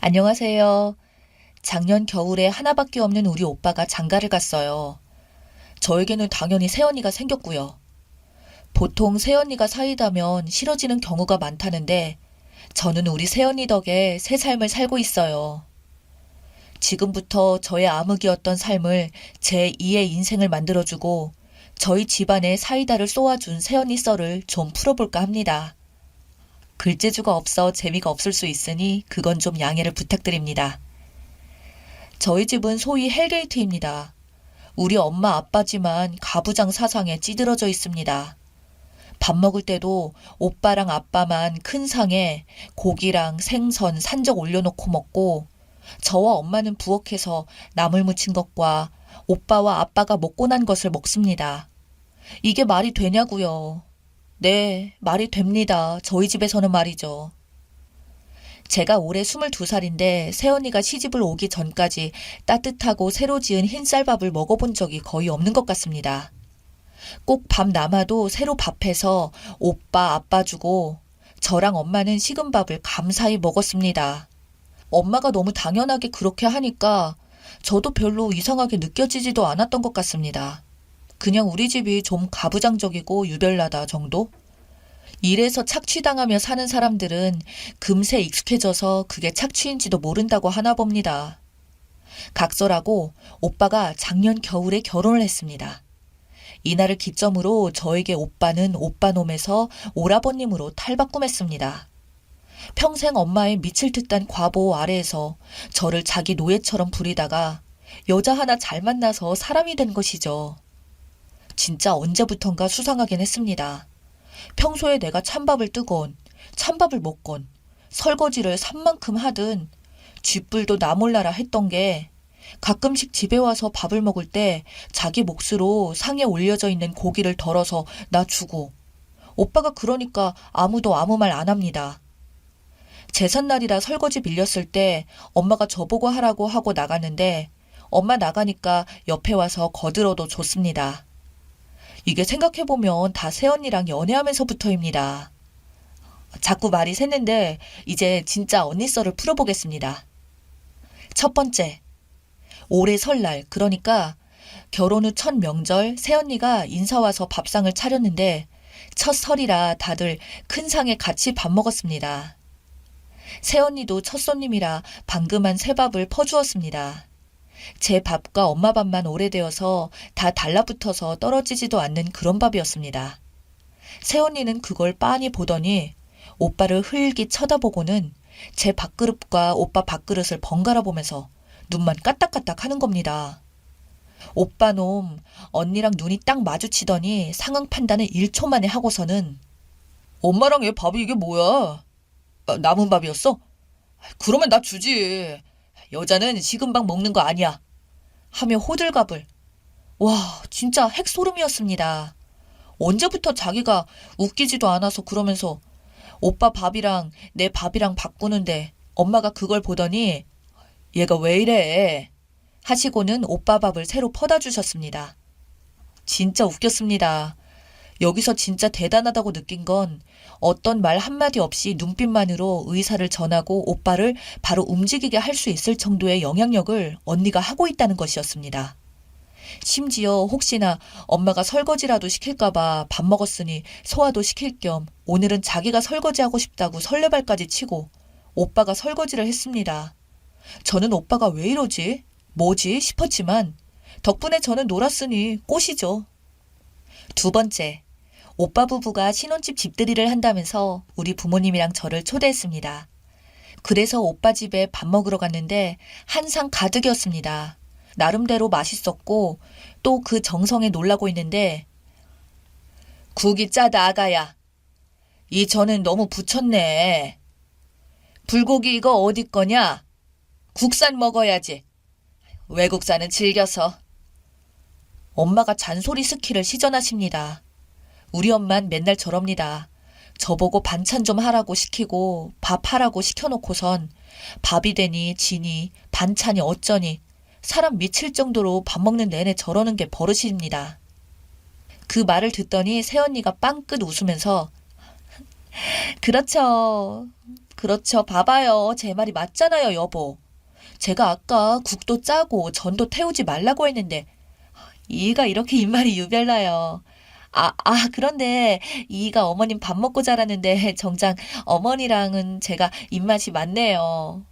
안녕하세요. 작년 겨울에 하나밖에 없는 우리 오빠가 장가를 갔어요. 저에게는 당연히 새언니가 생겼고요. 보통 새언니가 사이다면 싫어지는 경우가 많다는데 저는 우리 새언니 덕에 새 삶을 살고 있어요. 지금부터 저의 암흑이었던 삶을 제 2의 인생을 만들어주고 저희 집안에 사이다를 쏘아준 새언니 썰을 좀 풀어볼까 합니다. 글재주가 없어 재미가 없을 수 있으니 그건 좀 양해를 부탁드립니다. 저희 집은 소위 헬게이트입니다. 우리 엄마 아빠지만 가부장 사상에 찌들어져 있습니다. 밥 먹을 때도 오빠랑 아빠만 큰 상에 고기랑 생선, 산적 올려놓고 먹고 저와 엄마는 부엌에서 나물 무친 것과 오빠와 아빠가 먹고 난 것을 먹습니다. 이게 말이 되냐고요. 네, 말이 됩니다. 저희 집에서는 말이죠. 제가 올해 22살인데 새언니가 시집을 오기 전까지 따뜻하고 새로 지은 흰쌀밥을 먹어본 적이 거의 없는 것 같습니다. 꼭 밥 남아도 새로 밥해서 오빠, 아빠 주고 저랑 엄마는 식은 밥을 감사히 먹었습니다. 엄마가 너무 당연하게 그렇게 하니까 저도 별로 이상하게 느껴지지도 않았던 것 같습니다. 그냥 우리 집이 좀 가부장적이고 유별나다 정도? 일에서 착취당하며 사는 사람들은 금세 익숙해져서 그게 착취인지도 모른다고 하나 봅니다. 각설하고 오빠가 작년 겨울에 결혼을 했습니다. 이날을 기점으로 저에게 오빠는 오빠놈에서 오라버님으로 탈바꿈했습니다. 평생 엄마의 미칠 듯한 과보 아래에서 저를 자기 노예처럼 부리다가 여자 하나 잘 만나서 사람이 된 것이죠. 진짜 언제부턴가 수상하긴 했습니다. 평소에 내가 찬밥을 뜨건 찬밥을 먹건 설거지를 산만큼 하든 쥐뿔도 나 몰라라 했던 게 가끔씩 집에 와서 밥을 먹을 때 자기 몫으로 상에 올려져 있는 고기를 덜어서 나 주고 오빠가 그러니까 아무도 아무 말 안 합니다. 제삿날이라 설거지 밀렸을 때 엄마가 저보고 하라고 하고 나갔는데 엄마 나가니까 옆에 와서 거들어도 줬습니다. 이게 생각해보면 다 새언니랑 연애하면서부터입니다. 자꾸 말이 샜는데 이제 진짜 언니 썰을 풀어보겠습니다. 첫 번째, 올해 설날 그러니까 결혼 후 첫 명절 새언니가 인사와서 밥상을 차렸는데 첫 설이라 다들 큰 상에 같이 밥 먹었습니다. 새언니도 첫 손님이라 방금 한 새밥을 퍼주었습니다. 제 밥과 엄마 밥만 오래되어서 다 달라붙어서 떨어지지도 않는 그런 밥이었습니다. 새언니는 그걸 빤히 보더니 오빠를 흘기 쳐다보고는 제 밥그릇과 오빠 밥그릇을 번갈아 보면서 눈만 까딱까딱 하는 겁니다. 오빠 놈, 언니랑 눈이 딱 마주치더니 상황 판단을 1초 만에 하고서는 엄마랑 얘 밥이 이게 뭐야? 남은 밥이었어? 그러면 나 주지. 여자는 식은 밥 먹는 거 아니야. 하며 호들갑을. 와, 진짜 핵소름이었습니다. 언제부터 자기가 웃기지도 않아서 그러면서 오빠 밥이랑 내 밥이랑 바꾸는데 엄마가 그걸 보더니 얘가 왜 이래? 하시고는 오빠 밥을 새로 퍼다 주셨습니다. 진짜 웃겼습니다. 여기서 진짜 대단하다고 느낀 건 어떤 말 한마디 없이 눈빛만으로 의사를 전하고 오빠를 바로 움직이게 할 수 있을 정도의 영향력을 언니가 하고 있다는 것이었습니다. 심지어 혹시나 엄마가 설거지라도 시킬까봐 밥 먹었으니 소화도 시킬 겸 오늘은 자기가 설거지하고 싶다고 설레발까지 치고 오빠가 설거지를 했습니다. 저는 오빠가 왜 이러지? 뭐지? 싶었지만 덕분에 저는 놀았으니 꽃이죠. 두 번째, 오빠 부부가 신혼집 집들이를 한다면서 우리 부모님이랑 저를 초대했습니다. 그래서 오빠 집에 밥 먹으러 갔는데 한 상 가득이었습니다. 나름대로 맛있었고 또 그 정성에 놀라고 있는데 국이 짜다 아가야. 이 전은 너무 부쳤네. 불고기 이거 어디 거냐? 국산 먹어야지. 외국산은 질겨서. 엄마가 잔소리 스키를 시전하십니다. 우리 엄만 맨날 저럽니다. 저보고 반찬 좀 하라고 시키고 밥 하라고 시켜놓고선 밥이 되니 지니 반찬이 어쩌니 사람 미칠 정도로 밥 먹는 내내 저러는 게 버릇입니다. 그 말을 듣더니 새언니가 빵긋 웃으면서 그렇죠. 그렇죠. 봐봐요. 제 말이 맞잖아요, 여보. 제가 아까 국도 짜고 전도 태우지 말라고 했는데 이가 이렇게 입말이 유별나요. 그런데 이가 어머님 밥 먹고 자라는데 정작 어머니랑은 제가 입맛이 맞네요.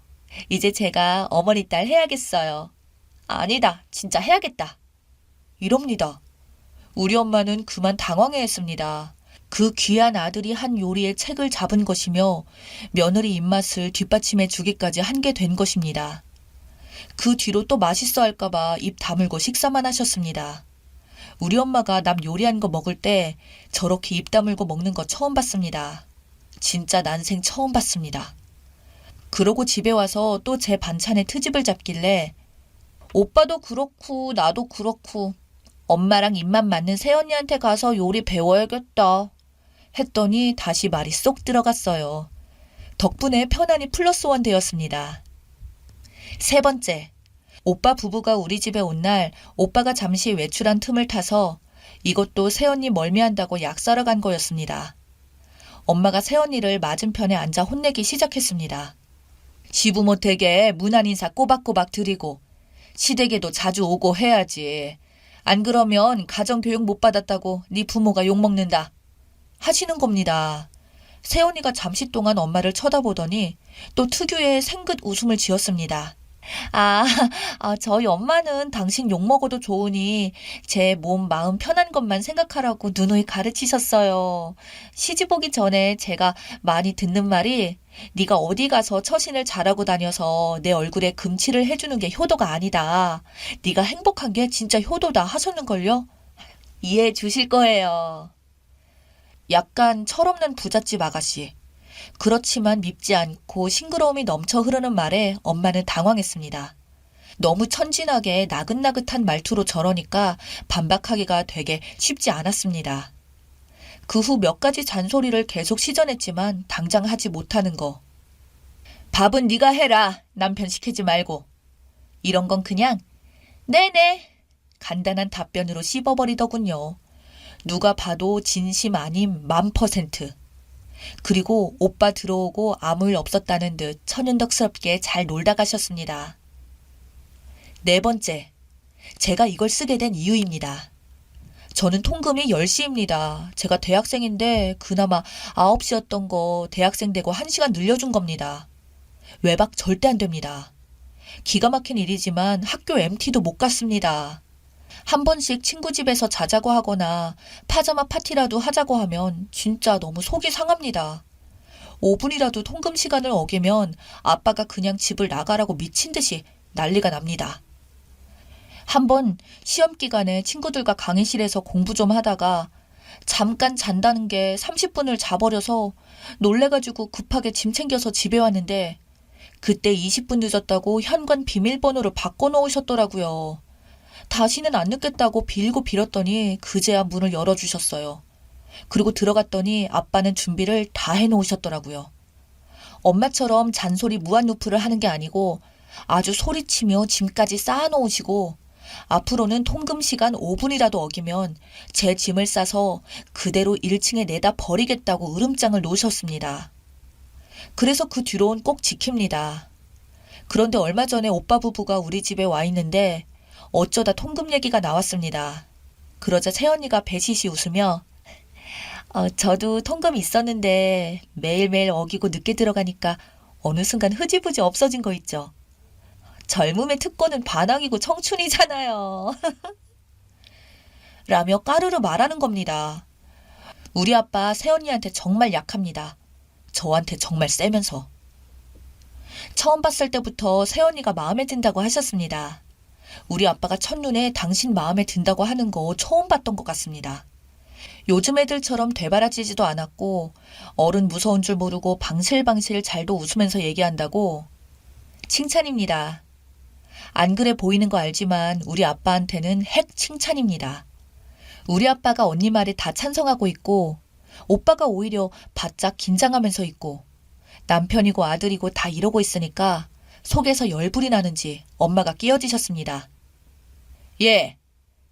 이제 제가 어머니 딸 해야겠어요. 아니다. 진짜 해야겠다. 이럽니다. 우리 엄마는 그만 당황해했습니다. 그 귀한 아들이 한 요리의 책을 잡은 것이며 며느리 입맛을 뒷받침해 주기까지 한 게 된 것입니다. 그 뒤로 또 맛있어 할까봐 입 다물고 식사만 하셨습니다. 우리 엄마가 남 요리한 거 먹을 때 저렇게 입 다물고 먹는 거 처음 봤습니다. 진짜 난생 처음 봤습니다. 그러고 집에 와서 또 제 반찬에 트집을 잡길래 오빠도 그렇고 나도 그렇고 엄마랑 입맛 맞는 새언니한테 가서 요리 배워야겠다 했더니 다시 말이 쏙 들어갔어요. 덕분에 편안히 플러스1 되었습니다. 세 번째, 오빠 부부가 우리 집에 온 날 오빠가 잠시 외출한 틈을 타서 이것도 새언니 멀미한다고 약 사러 간 거였습니다. 엄마가 새언니를 맞은편에 앉아 혼내기 시작했습니다. 시부모 댁에 문안 인사 꼬박꼬박 드리고 시댁에도 자주 오고 해야지. 안 그러면 가정교육 못 받았다고 네 부모가 욕먹는다. 하시는 겁니다. 새언니가 잠시 동안 엄마를 쳐다보더니 또 특유의 생긋 웃음을 지었습니다. 아, 저희 엄마는 당신 욕먹어도 좋으니 제 몸, 마음 편한 것만 생각하라고 누누이 가르치셨어요. 시집 오기 전에 제가 많이 듣는 말이 네가 어디 가서 처신을 잘하고 다녀서 내 얼굴에 금칠을 해주는 게 효도가 아니다. 네가 행복한 게 진짜 효도다 하셨는걸요? 이해해 주실 거예요. 약간 철없는 부잣집 아가씨. 그렇지만 밉지 않고 싱그러움이 넘쳐 흐르는 말에 엄마는 당황했습니다. 너무 천진하게 나긋나긋한 말투로 저러니까 반박하기가 되게 쉽지 않았습니다. 그 후 몇 가지 잔소리를 계속 시전했지만 당장 하지 못하는 거. 밥은 네가 해라. 남편 시키지 말고. 이런 건 그냥 네네. 간단한 답변으로 씹어버리더군요. 누가 봐도 진심 아님 1000%. 그리고 오빠 들어오고 아무 일 없었다는 듯 천연덕스럽게 잘 놀다 가셨습니다. 네 번째, 제가 이걸 쓰게 된 이유입니다. 저는 통금이 10시입니다. 제가 대학생인데 그나마 9시였던 거 대학생 되고 1시간 늘려준 겁니다. 외박 절대 안 됩니다. 기가 막힌 일이지만 학교 MT도 못 갔습니다. 한 번씩 친구 집에서 자자고 하거나 파자마 파티라도 하자고 하면 진짜 너무 속이 상합니다. 5분이라도 통금 시간을 어기면 아빠가 그냥 집을 나가라고 미친 듯이 난리가 납니다. 한 번 시험 기간에 친구들과 강의실에서 공부 좀 하다가 잠깐 잔다는 게 30분을 자버려서 놀래가지고 급하게 짐 챙겨서 집에 왔는데 그때 20분 늦었다고 현관 비밀번호를 바꿔놓으셨더라고요. 다시는 안 늦겠다고 빌고 빌었더니 그제야 문을 열어주셨어요. 그리고 들어갔더니 아빠는 준비를 다 해놓으셨더라고요. 엄마처럼 잔소리 무한루프를 하는 게 아니고 아주 소리치며 짐까지 쌓아놓으시고 앞으로는 통금 시간 5분이라도 어기면 제 짐을 싸서 그대로 1층에 내다 버리겠다고 으름장을 놓으셨습니다. 그래서 그 뒤로는 꼭 지킵니다. 그런데 얼마 전에 오빠 부부가 우리 집에 와 있는데 어쩌다 통금 얘기가 나왔습니다. 그러자 새언니가 배시시 웃으며 저도 통금이 있었는데 매일매일 어기고 늦게 들어가니까 어느 순간 흐지부지 없어진 거 있죠. 젊음의 특권은 반항이고 청춘이잖아요. 라며 까르르 말하는 겁니다. 우리 아빠 새언니한테 정말 약합니다. 저한테 정말 세면서. 처음 봤을 때부터 새언니가 마음에 든다고 하셨습니다. 우리 아빠가 첫눈에 당신 마음에 든다고 하는 거 처음 봤던 것 같습니다. 요즘 애들처럼 되바라지지도 않았고 어른 무서운 줄 모르고 방실방실 잘도 웃으면서 얘기한다고 칭찬입니다. 안 그래 보이는 거 알지만 우리 아빠한테는 핵 칭찬입니다. 우리 아빠가 언니 말에 다 찬성하고 있고 오빠가 오히려 바짝 긴장하면서 있고 남편이고 아들이고 다 이러고 있으니까 속에서 열불이 나는지 엄마가 끼어지셨습니다. 예,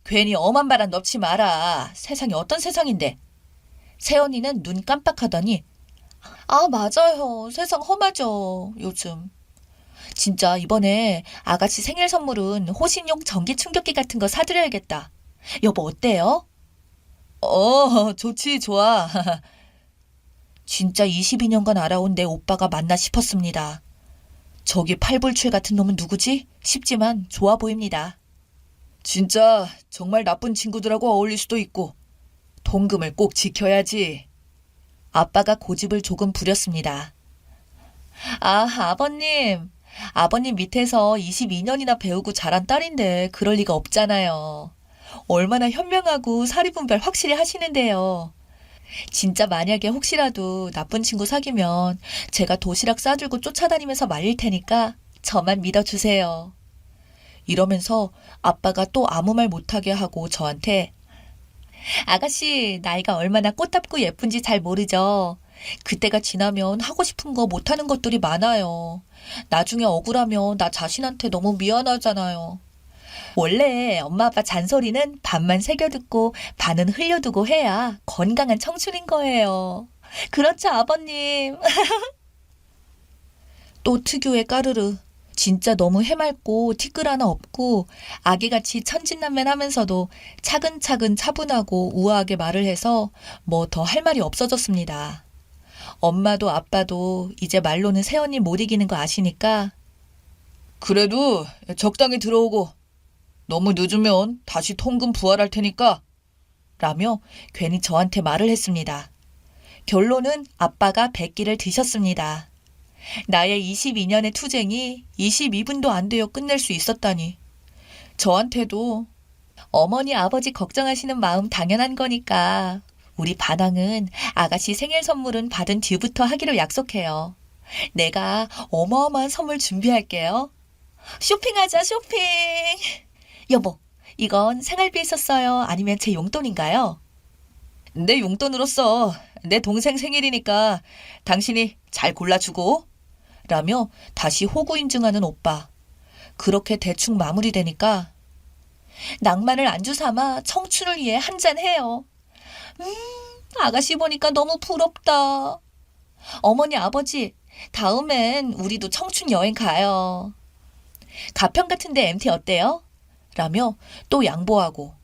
괜히 엄한 바람 넣지 마라. 세상이 어떤 세상인데. 새언니는 눈 깜빡하더니 아, 맞아요. 세상 험하죠, 요즘. 진짜 이번에 아가씨 생일 선물은 호신용 전기 충격기 같은 거 사드려야겠다. 여보, 어때요? 좋지, 좋아. 진짜 22년간 알아온 내 오빠가 맞나 싶었습니다. 저기 팔불출 같은 놈은 누구지? 싶지만 좋아 보입니다. 진짜 정말 나쁜 친구들하고 어울릴 수도 있고 통금을 꼭 지켜야지. 아빠가 고집을 조금 부렸습니다. 아, 아버님. 아버님 밑에서 22년이나 배우고 자란 딸인데 그럴 리가 없잖아요. 얼마나 현명하고 사리분별 확실히 하시는데요. 진짜 만약에 혹시라도 나쁜 친구 사귀면 제가 도시락 싸들고 쫓아다니면서 말릴 테니까 저만 믿어주세요. 이러면서 아빠가 또 아무 말 못하게 하고 저한테 아가씨 나이가 얼마나 꽃답고 예쁜지 잘 모르죠. 그때가 지나면 하고 싶은 거 못하는 것들이 많아요. 나중에 억울하면 나 자신한테 너무 미안하잖아요. 원래 엄마 아빠 잔소리는 반만 새겨듣고 반은 흘려두고 해야 건강한 청춘인 거예요. 그렇죠, 아버님. 또 특유의 까르르. 진짜 너무 해맑고 티끌 하나 없고 아기같이 천진난만하면서도 차근차근 차분하고 우아하게 말을 해서 뭐 더 할 말이 없어졌습니다. 엄마도 아빠도 이제 말로는 새언니 못 이기는 거 아시니까 그래도 적당히 들어오고 너무 늦으면 다시 통금 부활할 테니까 라며 괜히 저한테 말을 했습니다. 결론은 아빠가 백기를 드셨습니다. 나의 22년의 투쟁이 22분도 안 되어 끝낼 수 있었다니. 저한테도 어머니 아버지 걱정하시는 마음 당연한 거니까 우리 반항은 아가씨 생일 선물은 받은 뒤부터 하기로 약속해요. 내가 어마어마한 선물 준비할게요. 쇼핑하자 쇼핑. 여보, 이건 생활비에 썼어요? 아니면 제 용돈인가요? 내 용돈으로서 내 동생 생일이니까 당신이 잘 골라주고 라며 다시 호구 인증하는 오빠. 그렇게 대충 마무리되니까 낭만을 안주 삼아 청춘을 위해 한잔 해요. 음, 아가씨 보니까 너무 부럽다. 어머니 아버지, 다음엔 우리도 청춘 여행 가요. 가평 같은데 MT 어때요? 라며 또 양보하고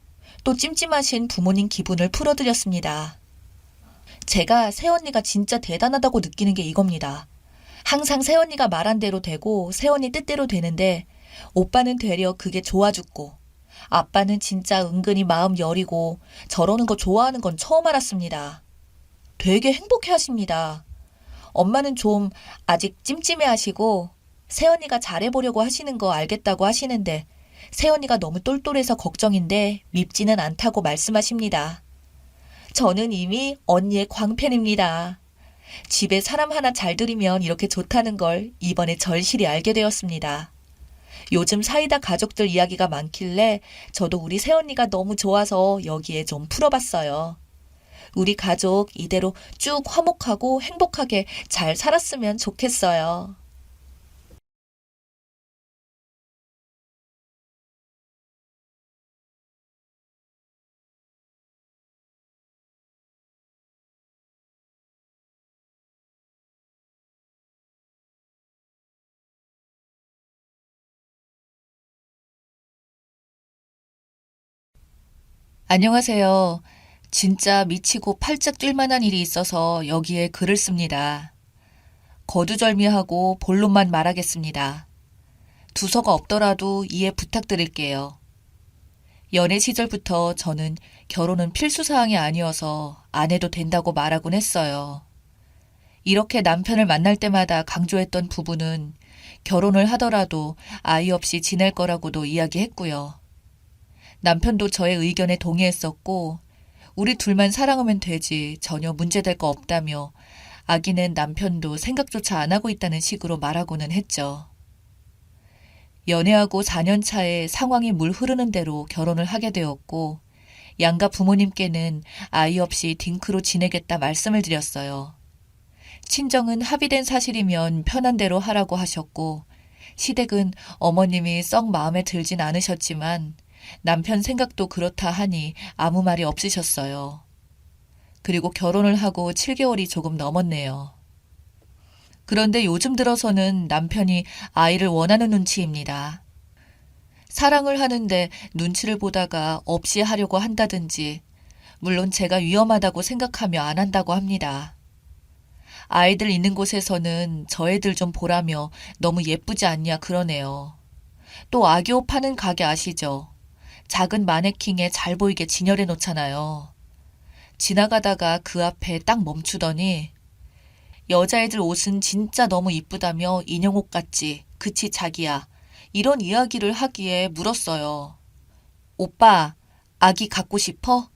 또 찜찜하신 부모님 기분을 풀어드렸습니다. 제가 새언니가 진짜 대단하다고 느끼는 게 이겁니다. 항상 새언니가 말한 대로 되고 새언니 뜻대로 되는데 오빠는 되려 그게 좋아 죽고 아빠는 진짜 은근히 마음 여리고 저러는 거 좋아하는 건 처음 알았습니다. 되게 행복해 하십니다. 엄마는 좀 아직 찜찜해 하시고 새언니가 잘해보려고 하시는 거 알겠다고 하시는데 새언니가 너무 똘똘해서 걱정인데 밉지는 않다고 말씀하십니다. 저는 이미 언니의 광팬입니다. 집에 사람 하나 잘 들이면 이렇게 좋다는 걸 이번에 절실히 알게 되었습니다. 요즘 사이다 가족들 이야기가 많길래 저도 우리 새언니가 너무 좋아서 여기에 좀 풀어봤어요. 우리 가족 이대로 쭉 화목하고 행복하게 잘 살았으면 좋겠어요. 안녕하세요. 진짜 미치고 팔짝 뛸 만한 일이 있어서 여기에 글을 씁니다. 거두절미하고 본론만 말하겠습니다. 두서가 없더라도 이해 부탁드릴게요. 연애 시절부터 저는 결혼은 필수 사항이 아니어서 안 해도 된다고 말하곤 했어요. 이렇게 남편을 만날 때마다 강조했던 부부는 결혼을 하더라도 아이 없이 지낼 거라고도 이야기했고요. 남편도 저의 의견에 동의했었고 우리 둘만 사랑하면 되지 전혀 문제될 거 없다며 아기는 남편도 생각조차 안 하고 있다는 식으로 말하고는 했죠. 연애하고 4년 차에 상황이 물 흐르는 대로 결혼을 하게 되었고 양가 부모님께는 아이 없이 딩크로 지내겠다 말씀을 드렸어요. 친정은 합의된 사실이면 편한 대로 하라고 하셨고 시댁은 어머님이 썩 마음에 들진 않으셨지만 남편 생각도 그렇다 하니 아무 말이 없으셨어요. 그리고 결혼을 하고 7개월이 조금 넘었네요. 그런데 요즘 들어서는 남편이 아이를 원하는 눈치입니다. 사랑을 하는데 눈치를 보다가 없이 하려고 한다든지, 물론 제가 위험하다고 생각하며 안 한다고 합니다. 아이들 있는 곳에서는 저 애들 좀 보라며 너무 예쁘지 않냐 그러네요. 또 아기 옷 파는 가게 아시죠? 작은 마네킹에 잘 보이게 진열해 놓잖아요. 지나가다가 그 앞에 딱 멈추더니 여자애들 옷은 진짜 너무 이쁘다며 인형 옷 같지? 그치 자기야? 이런 이야기를 하기에 물었어요. 오빠, 아기 갖고 싶어?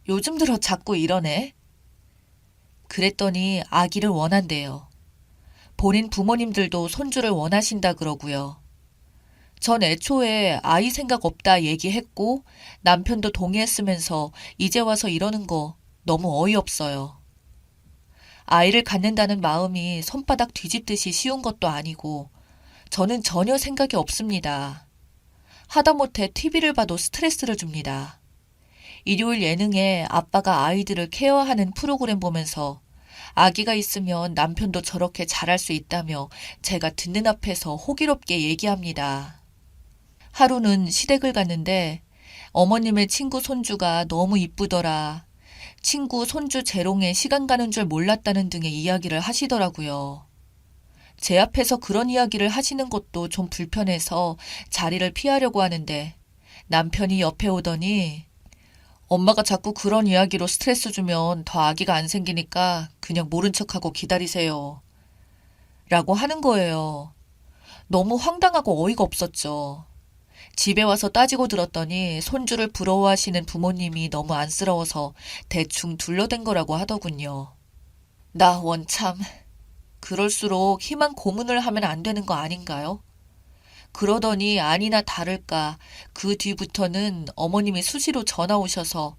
요즘 들어 자꾸 이러네. 그랬더니 아기를 원한대요. 본인 부모님들도 손주를 원하신다 그러고요. 전 애초에 아이 생각 없다 얘기했고 남편도 동의했으면서 이제 와서 이러는 거 너무 어이없어요. 아이를 갖는다는 마음이 손바닥 뒤집듯이 쉬운 것도 아니고 저는 전혀 생각이 없습니다. 하다못해 TV를 봐도 스트레스를 줍니다. 일요일 예능에 아빠가 아이들을 케어하는 프로그램 보면서 아기가 있으면 남편도 저렇게 잘할 수 있다며 제가 듣는 앞에서 호기롭게 얘기합니다. 하루는 시댁을 갔는데 어머님의 친구 손주가 너무 이쁘더라. 친구 손주 재롱에 시간 가는 줄 몰랐다는 등의 이야기를 하시더라고요. 제 앞에서 그런 이야기를 하시는 것도 좀 불편해서 자리를 피하려고 하는데 남편이 옆에 오더니 엄마가 자꾸 그런 이야기로 스트레스 주면 더 아기가 안 생기니까 그냥 모른 척하고 기다리세요. 라고 하는 거예요. 너무 황당하고 어이가 없었죠. 집에 와서 따지고 들었더니 손주를 부러워하시는 부모님이 너무 안쓰러워서 대충 둘러댄 거라고 하더군요. 나 원참 그럴수록 희망 고문을 하면 안 되는 거 아닌가요? 그러더니 아니나 다를까 그 뒤부터는 어머님이 수시로 전화 오셔서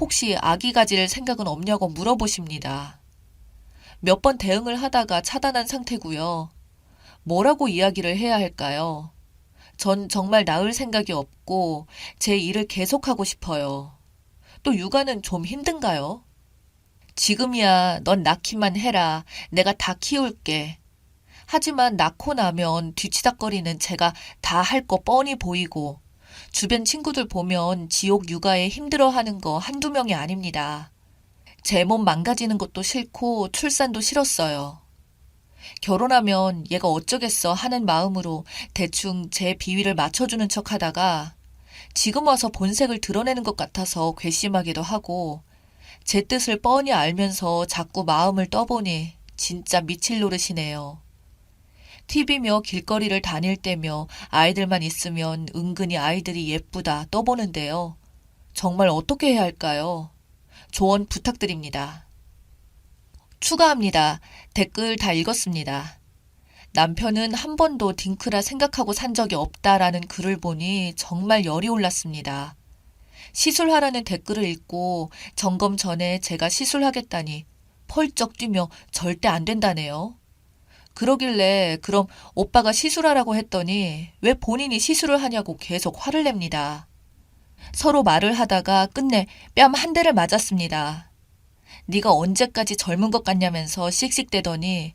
혹시 아기 가질 생각은 없냐고 물어보십니다. 몇 번 대응을 하다가 차단한 상태고요. 뭐라고 이야기를 해야 할까요? 전 정말 낳을 생각이 없고 제 일을 계속하고 싶어요. 또 육아는 좀 힘든가요? 지금이야 넌 낳기만 해라. 내가 다 키울게. 하지만 낳고 나면 뒤치다꺼리는 제가 다 할 거 뻔히 보이고 주변 친구들 보면 지옥 육아에 힘들어하는 거 한두 명이 아닙니다. 제 몸 망가지는 것도 싫고 출산도 싫었어요. 결혼하면 얘가 어쩌겠어 하는 마음으로 대충 제 비위를 맞춰주는 척 하다가 지금 와서 본색을 드러내는 것 같아서 괘씸하기도 하고 제 뜻을 뻔히 알면서 자꾸 마음을 떠보니 진짜 미칠 노릇이네요. TV며 길거리를 다닐 때며 아이들만 있으면 은근히 아이들이 예쁘다 떠보는데요. 정말 어떻게 해야 할까요? 조언 부탁드립니다. 추가합니다. 댓글 다 읽었습니다. 남편은 한 번도 딩크라 생각하고 산 적이 없다라는 글을 보니 정말 열이 올랐습니다. 시술하라는 댓글을 읽고 점검 전에 제가 시술하겠다니 펄쩍 뛰며 절대 안 된다네요. 그러길래 그럼 오빠가 시술하라고 했더니 왜 본인이 시술을 하냐고 계속 화를 냅니다. 서로 말을 하다가 끝내 뺨 한 대를 맞았습니다. 네가 언제까지 젊은 것 같냐면서 씩씩대더니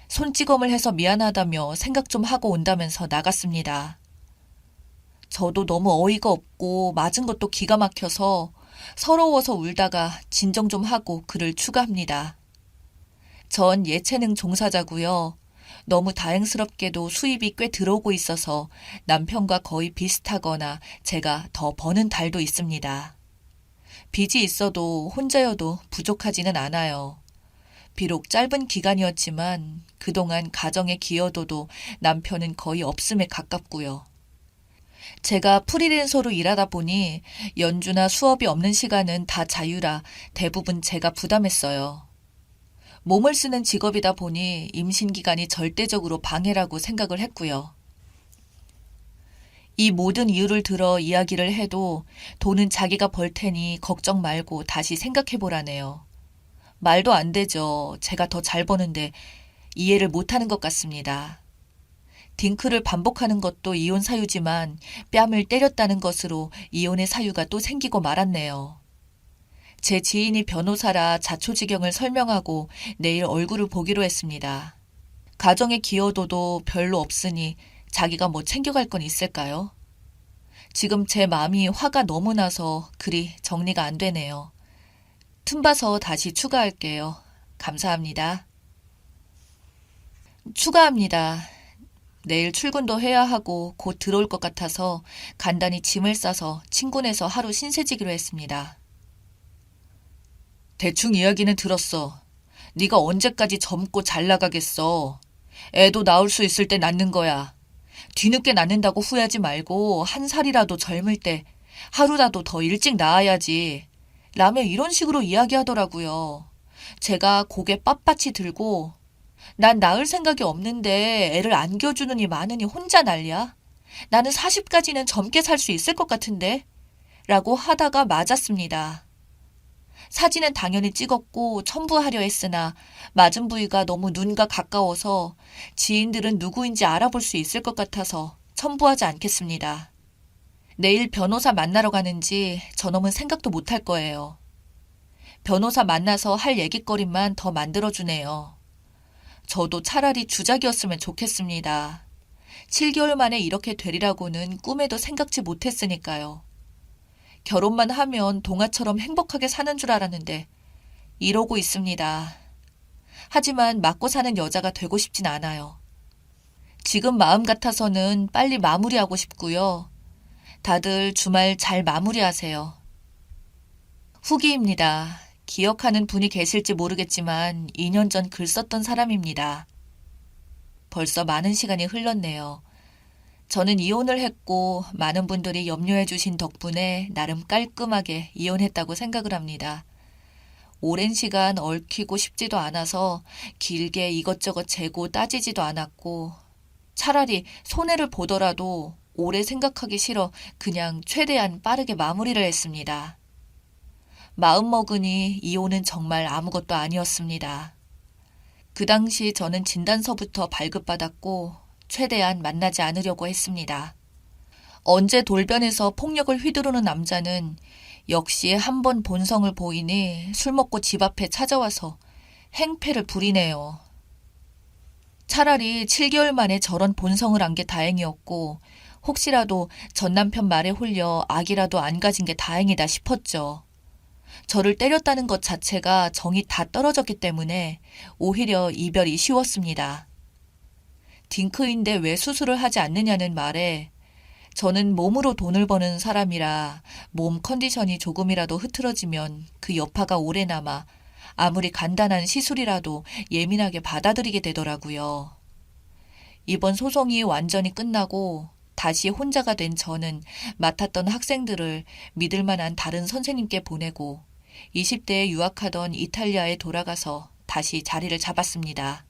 손찌검을 해서 미안하다며 생각 좀 하고 온다면서 나갔습니다. 저도 너무 어이가 없고 맞은 것도 기가 막혀서 서러워서 울다가 진정 좀 하고 글을 추가합니다. 전 예체능 종사자고요. 너무 다행스럽게도 수입이 꽤 들어오고 있어서 남편과 거의 비슷하거나 제가 더 버는 달도 있습니다. 빚이 있어도 혼자여도 부족하지는 않아요. 비록 짧은 기간이었지만 그동안 가정의 기여도도 남편은 거의 없음에 가깝고요. 제가 프리랜서로 일하다 보니 연주나 수업이 없는 시간은 다 자유라 대부분 제가 부담했어요. 몸을 쓰는 직업이다 보니 임신 기간이 절대적으로 방해라고 생각을 했고요. 이 모든 이유를 들어 이야기를 해도 돈은 자기가 벌 테니 걱정 말고 다시 생각해보라네요. 말도 안 되죠. 제가 더 잘 버는데 이해를 못하는 것 같습니다. 딩크를 반복하는 것도 이혼 사유지만 뺨을 때렸다는 것으로 이혼의 사유가 또 생기고 말았네요. 제 지인이 변호사라 자초지경을 설명하고 내일 얼굴을 보기로 했습니다. 가정의 기여도도 별로 없으니 자기가 뭐 챙겨갈 건 있을까요? 지금 제 마음이 화가 너무 나서 글이 정리가 안 되네요. 틈봐서 다시 추가할게요. 감사합니다. 추가합니다. 내일 출근도 해야 하고 곧 들어올 것 같아서 간단히 짐을 싸서 친구네서 하루 신세지기로 했습니다. 대충 이야기는 들었어. 네가 언제까지 젊고 잘 나가겠어. 애도 낳을 수 있을 때 낳는 거야. 뒤늦게 낳는다고 후회하지 말고 한 살이라도 젊을 때 하루라도 더 일찍 낳아야지. 라며 이런 식으로 이야기하더라고요. 제가 고개 빳빳이 들고 난 낳을 생각이 없는데 애를 안겨주느니 마느니 혼자 난리야? 나는 40까지는 젊게 살 수 있을 것 같은데? 라고 하다가 맞았습니다. 사진은 당연히 찍었고 첨부하려 했으나 맞은 부위가 너무 눈과 가까워서 지인들은 누구인지 알아볼 수 있을 것 같아서 첨부하지 않겠습니다. 내일 변호사 만나러 가는지 저놈은 생각도 못할 거예요. 변호사 만나서 할 얘기거리만 더 만들어주네요. 저도 차라리 주작이었으면 좋겠습니다. 7개월 만에 이렇게 되리라고는 꿈에도 생각지 못했으니까요. 결혼만 하면 동화처럼 행복하게 사는 줄 알았는데 이러고 있습니다. 하지만 맞고 사는 여자가 되고 싶진 않아요. 지금 마음 같아서는 빨리 마무리하고 싶고요. 다들 주말 잘 마무리하세요. 후기입니다. 기억하는 분이 계실지 모르겠지만 2년 전 글 썼던 사람입니다. 벌써 많은 시간이 흘렀네요. 저는 이혼을 했고 많은 분들이 염려해 주신 덕분에 나름 깔끔하게 이혼했다고 생각을 합니다. 오랜 시간 얽히고 싶지도 않아서 길게 이것저것 재고 따지지도 않았고 차라리 손해를 보더라도 오래 생각하기 싫어 그냥 최대한 빠르게 마무리를 했습니다. 마음먹으니 이혼은 정말 아무것도 아니었습니다. 그 당시 저는 진단서부터 발급받았고 최대한 만나지 않으려고 했습니다. 언제 돌변해서 폭력을 휘두르는 남자는 역시 한 번 본성을 보이니 술 먹고 집 앞에 찾아와서 행패를 부리네요. 차라리 7개월 만에 저런 본성을 안 게 다행이었고 혹시라도 전 남편 말에 홀려 아기라도 안 가진 게 다행이다 싶었죠. 저를 때렸다는 것 자체가 정이 다 떨어졌기 때문에 오히려 이별이 쉬웠습니다. 딩크인데 왜 수술을 하지 않느냐는 말에 저는 몸으로 돈을 버는 사람이라 몸 컨디션이 조금이라도 흐트러지면 그 여파가 오래 남아 아무리 간단한 시술이라도 예민하게 받아들이게 되더라고요. 이번 소송이 완전히 끝나고 다시 혼자가 된 저는 맡았던 학생들을 믿을 만한 다른 선생님께 보내고 20대에 유학하던 이탈리아에 돌아가서 다시 자리를 잡았습니다.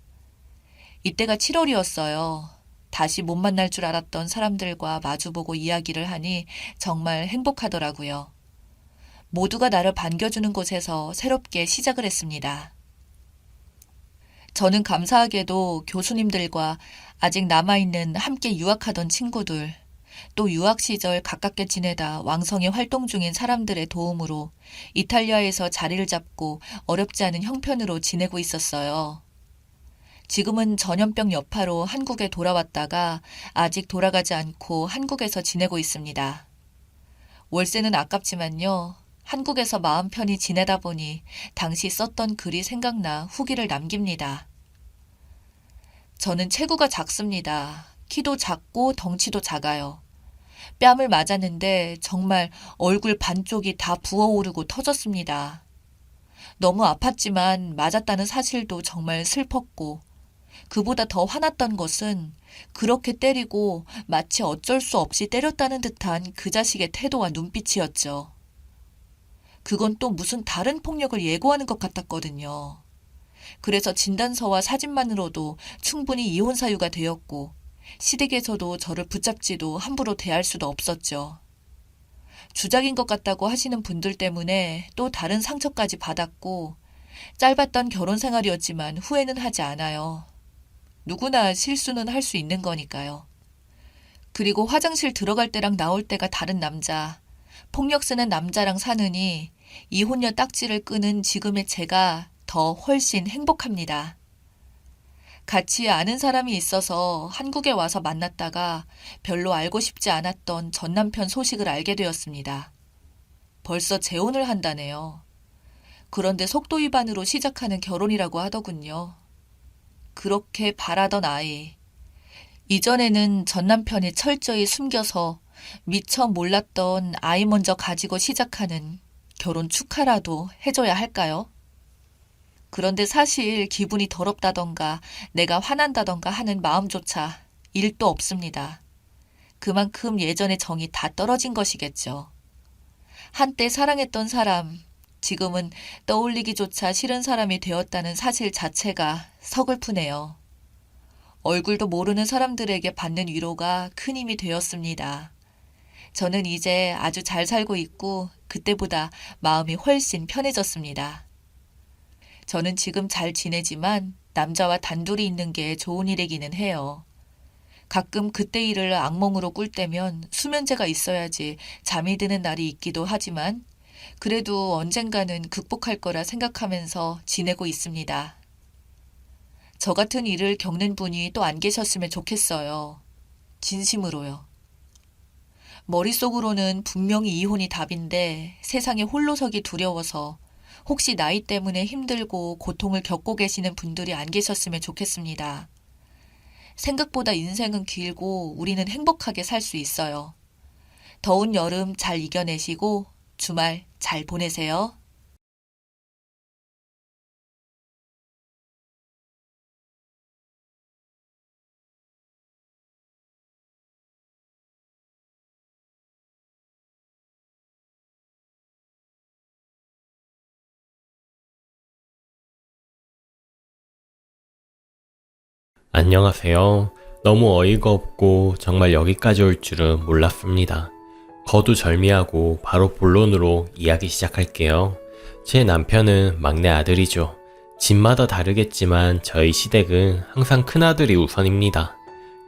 이때가 7월이었어요. 다시 못 만날 줄 알았던 사람들과 마주보고 이야기를 하니 정말 행복하더라고요. 모두가 나를 반겨주는 곳에서 새롭게 시작을 했습니다. 저는 감사하게도 교수님들과 아직 남아있는 함께 유학하던 친구들, 또 유학 시절 가깝게 지내다 왕성히 활동 중인 사람들의 도움으로 이탈리아에서 자리를 잡고 어렵지 않은 형편으로 지내고 있었어요. 지금은 전염병 여파로 한국에 돌아왔다가 아직 돌아가지 않고 한국에서 지내고 있습니다. 월세는 아깝지만요. 한국에서 마음 편히 지내다 보니 당시 썼던 글이 생각나 후기를 남깁니다. 저는 체구가 작습니다. 키도 작고 덩치도 작아요. 뺨을 맞았는데 정말 얼굴 반쪽이 다 부어오르고 터졌습니다. 너무 아팠지만 맞았다는 사실도 정말 슬펐고 그보다 더 화났던 것은 그렇게 때리고 마치 어쩔 수 없이 때렸다는 듯한 그 자식의 태도와 눈빛이었죠. 그건 또 무슨 다른 폭력을 예고하는 것 같았거든요. 그래서 진단서와 사진만으로도 충분히 이혼 사유가 되었고 시댁에서도 저를 붙잡지도 함부로 대할 수도 없었죠. 주작인 것 같다고 하시는 분들 때문에 또 다른 상처까지 받았고 짧았던 결혼 생활이었지만 후회는 하지 않아요. 누구나 실수는 할 수 있는 거니까요. 그리고 화장실 들어갈 때랑 나올 때가 다른 남자, 폭력 쓰는 남자랑 사느니 이혼녀 딱지를 끄는 지금의 제가 더 훨씬 행복합니다. 같이 아는 사람이 있어서 한국에 와서 만났다가 별로 알고 싶지 않았던 전 남편 소식을 알게 되었습니다. 벌써 재혼을 한다네요. 그런데 속도 위반으로 시작하는 결혼이라고 하더군요. 그렇게 바라던 아이. 이전에는 전 남편이 철저히 숨겨서 미처 몰랐던 아이 먼저 가지고 시작하는 결혼 축하라도 해줘야 할까요? 그런데 사실 기분이 더럽다던가 내가 화난다던가 하는 마음조차 1도 없습니다. 그만큼 예전의 정이 다 떨어진 것이겠죠. 한때 사랑했던 사람, 지금은 떠올리기조차 싫은 사람이 되었다는 사실 자체가 서글프네요. 얼굴도 모르는 사람들에게 받는 위로가 큰 힘이 되었습니다. 저는 이제 아주 잘 살고 있고 그때보다 마음이 훨씬 편해졌습니다. 저는 지금 잘 지내지만 남자와 단둘이 있는 게 좋은 일이기는 해요. 가끔 그때 일을 악몽으로 꿀 때면 수면제가 있어야지 잠이 드는 날이 있기도 하지만 그래도 언젠가는 극복할 거라 생각하면서 지내고 있습니다. 저 같은 일을 겪는 분이 또 안 계셨으면 좋겠어요. 진심으로요. 머릿속으로는 분명히 이혼이 답인데 세상에 홀로 서기 두려워서 혹시 나이 때문에 힘들고 고통을 겪고 계시는 분들이 안 계셨으면 좋겠습니다. 생각보다 인생은 길고 우리는 행복하게 살 수 있어요. 더운 여름 잘 이겨내시고 주말 잘 보내세요. 안녕하세요. 너무 어이가 없고 정말 여기까지 올 줄은 몰랐습니다. 거두절미하고 바로 본론으로 이야기 시작할게요. 제 남편은 막내 아들이죠. 집마다 다르겠지만 저희 시댁은 항상 큰아들이 우선입니다.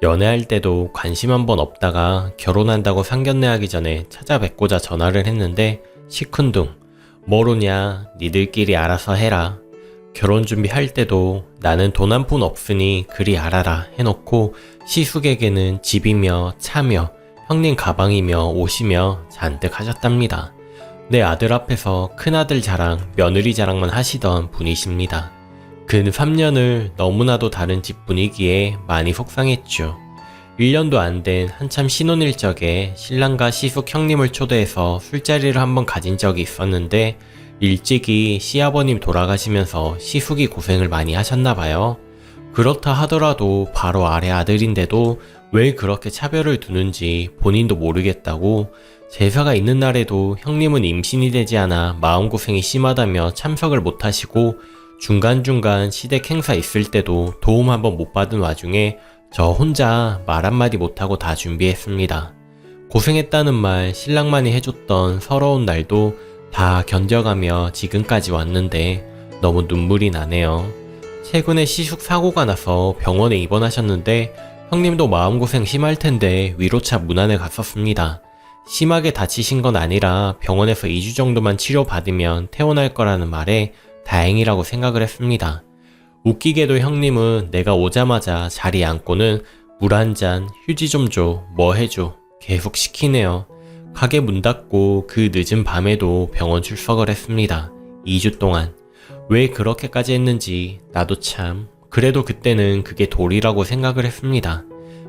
연애할 때도 관심 한번 없다가 결혼한다고 상견례하기 전에 찾아뵙고자 전화를 했는데 시큰둥 뭐로냐 니들끼리 알아서 해라. 결혼 준비할 때도 나는 돈 한 푼 없으니 그리 알아라 해놓고 시숙에게는 집이며 차며 형님 가방이며 옷이며 잔뜩 하셨답니다. 내 아들 앞에서 큰아들 자랑, 며느리 자랑만 하시던 분이십니다. 근 3년을 너무나도 다른 집 분위기에 많이 속상했죠. 1년도 안 된 한참 신혼일 적에 신랑과 시숙 형님을 초대해서 술자리를 한번 가진 적이 있었는데 일찍이 시아버님 돌아가시면서 시숙이 고생을 많이 하셨나봐요. 그렇다 하더라도 바로 아래 아들인데도 왜 그렇게 차별을 두는지 본인도 모르겠다고 제사가 있는 날에도 형님은 임신이 되지 않아 마음고생이 심하다며 참석을 못하시고 중간중간 시댁 행사 있을 때도 도움 한번 못 받은 와중에 저 혼자 말 한마디 못하고 다 준비했습니다. 고생했다는 말 신랑만이 해줬던 서러운 날도 다 견뎌가며 지금까지 왔는데 너무 눈물이 나네요. 최근에 시숙 사고가 나서 병원에 입원하셨는데 형님도 마음고생 심할 텐데 위로차 문안에 갔었습니다. 심하게 다치신 건 아니라 병원에서 2주 정도만 치료받으면 퇴원할 거라는 말에 다행이라고 생각을 했습니다. 웃기게도 형님은 내가 오자마자 자리에 앉고는 물 한 잔, 휴지 좀 줘, 뭐 해줘 계속 시키네요. 가게 문 닫고 그 늦은 밤에도 병원 출석을 했습니다. 2주 동안. 왜 그렇게까지 했는지 나도 참. 그래도 그때는 그게 도리라고 생각을 했습니다.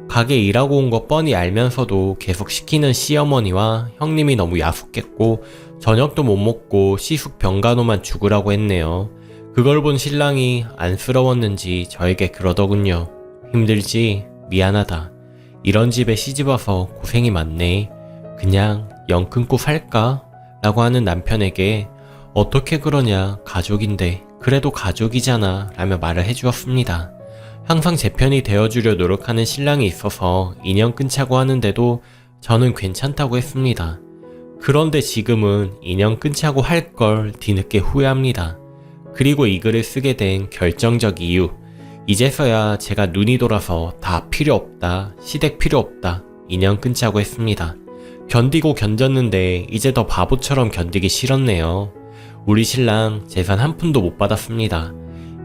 가게 일하고 온 거 뻔히 알면서도 계속 시키는 시어머니와 형님이 너무 야속했고 저녁도 못 먹고 시숙 병간호만 죽으라고 했네요. 그걸 본 신랑이 안쓰러웠는지 저에게 그러더군요. 힘들지? 미안하다. 이런 집에 시집와서 고생이 많네. 그냥 영 끊고 살까? 라고 하는 남편에게 어떻게 그러냐 가족인데 그래도 가족이잖아 라며 말을 해주었습니다. 항상 제 편이 되어주려 노력하는 신랑이 있어서 인연 끊자고 하는데도 저는 괜찮다고 했습니다. 그런데 지금은 인연 끊자고 할 걸 뒤늦게 후회합니다. 그리고 이 글을 쓰게 된 결정적 이유, 이제서야 제가 눈이 돌아서 다 필요 없다, 시댁 필요 없다, 인연 끊자고 했습니다. 견디고 견뎠는데 이제 더 바보처럼 견디기 싫었네요. 우리 신랑 재산 한 푼도 못 받았습니다.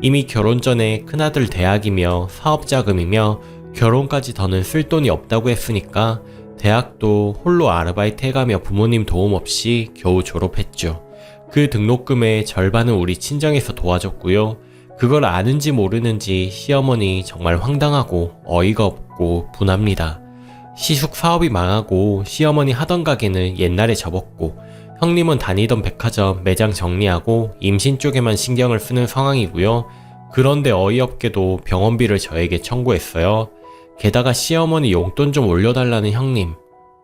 이미 결혼 전에 큰아들 대학이며 사업자금이며 결혼까지 더는 쓸 돈이 없다고 했으니까 대학도 홀로 아르바이트 해가며 부모님 도움 없이 겨우 졸업했죠. 그 등록금의 절반은 우리 친정에서 도와줬고요. 그걸 아는지 모르는지 시어머니 정말 황당하고 어이가 없고 분합니다. 시숙 사업이 망하고 시어머니 하던 가게는 옛날에 접었고 형님은 다니던 백화점 매장 정리하고 임신 쪽에만 신경을 쓰는 상황이고요. 그런데 어이없게도 병원비를 저에게 청구했어요. 게다가 시어머니 용돈 좀 올려달라는 형님.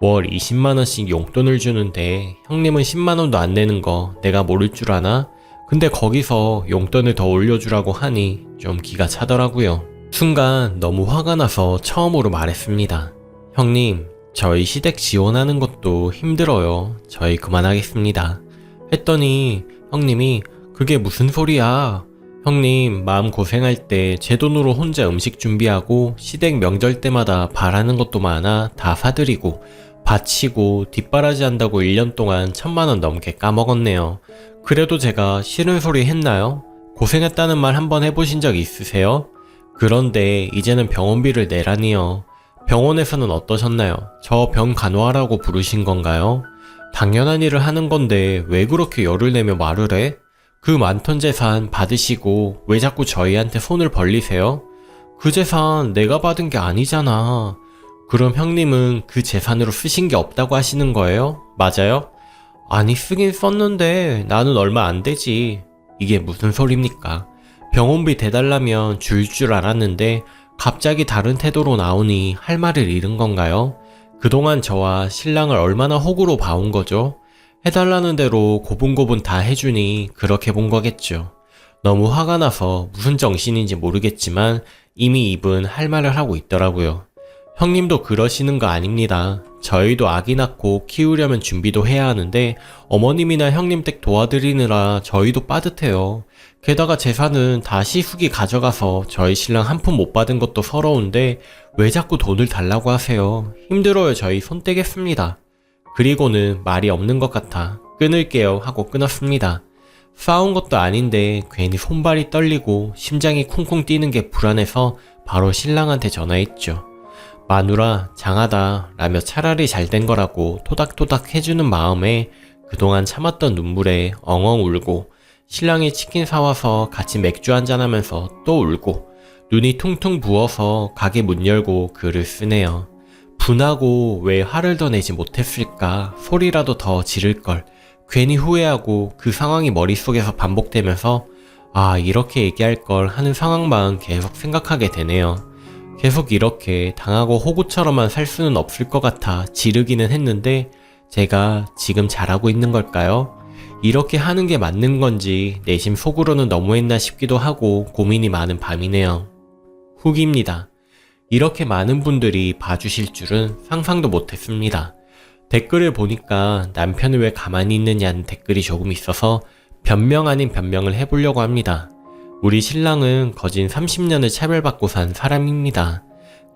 월 20만원씩 용돈을 주는데 형님은 10만원도 안 내는 거 내가 모를 줄 아나? 근데 거기서 용돈을 더 올려주라고 하니 좀 기가 차더라고요. 순간 너무 화가 나서 처음으로 말했습니다. 형님, 저희 시댁 지원하는 것도 힘들어요. 저희 그만하겠습니다. 했더니 형님이 그게 무슨 소리야? 형님 마음 고생할 때 제 돈으로 혼자 음식 준비하고 시댁 명절 때마다 바라는 것도 많아 다 사드리고 바치고 뒷바라지 한다고 1년 동안 1000만원 넘게 까먹었네요. 그래도 제가 싫은 소리 했나요? 고생했다는 말 한번 해보신 적 있으세요? 그런데 이제는 병원비를 내라니요. 병원에서는 어떠셨나요? 저 병 간호하라고 부르신 건가요? 당연한 일을 하는 건데 왜 그렇게 열을 내며 말을 해? 그 많던 재산 받으시고 왜 자꾸 저희한테 손을 벌리세요? 그 재산 내가 받은 게 아니잖아. 그럼 형님은 그 재산으로 쓰신 게 없다고 하시는 거예요? 맞아요? 아니 쓰긴 썼는데 나는 얼마 안 되지. 이게 무슨 소리입니까? 병원비 대달라면 줄 알았는데 갑자기 다른 태도로 나오니 할 말을 잃은 건가요? 그동안 저와 신랑을 얼마나 호구로 봐온 거죠? 해달라는 대로 고분고분 다 해주니 그렇게 본 거겠죠. 너무 화가 나서 무슨 정신인지 모르겠지만 이미 입은 할 말을 하고 있더라고요. 형님도 그러시는 거 아닙니다. 저희도 아기 낳고 키우려면 준비도 해야 하는데 어머님이나 형님 댁 도와드리느라 저희도 빠듯해요. 게다가 재산은 다 시숙이 가져가서 저희 신랑 한 푼 못 받은 것도 서러운데 왜 자꾸 돈을 달라고 하세요. 힘들어요. 저희 손 떼겠습니다. 그리고는 말이 없는 것 같아 끊을게요 하고 끊었습니다. 싸운 것도 아닌데 괜히 손발이 떨리고 심장이 쿵쿵 뛰는 게 불안해서 바로 신랑한테 전화했죠. 마누라 장하다 라며 차라리 잘된 거라고 토닥토닥 해주는 마음에 그동안 참았던 눈물에 엉엉 울고 신랑이 치킨 사와서 같이 맥주 한잔하면서 또 울고 눈이 퉁퉁 부어서 가게 문 열고 글을 쓰네요. 분하고 왜 화를 더 내지 못했을까? 소리라도 더 지를걸. 괜히 후회하고 그 상황이 머릿속에서 반복되면서 아 이렇게 얘기할 걸 하는 상황만 계속 생각하게 되네요. 계속 이렇게 당하고 호구처럼만 살 수는 없을 것 같아 지르기는 했는데 제가 지금 잘하고 있는 걸까요? 이렇게 하는 게 맞는 건지 내심 속으로는 너무했나 싶기도 하고 고민이 많은 밤이네요. 후기입니다. 이렇게 많은 분들이 봐주실 줄은 상상도 못했습니다. 댓글을 보니까 남편을 왜 가만히 있느냐는 댓글이 조금 있어서 변명 아닌 변명을 해보려고 합니다. 우리 신랑은 거진 30년을 차별받고 산 사람입니다.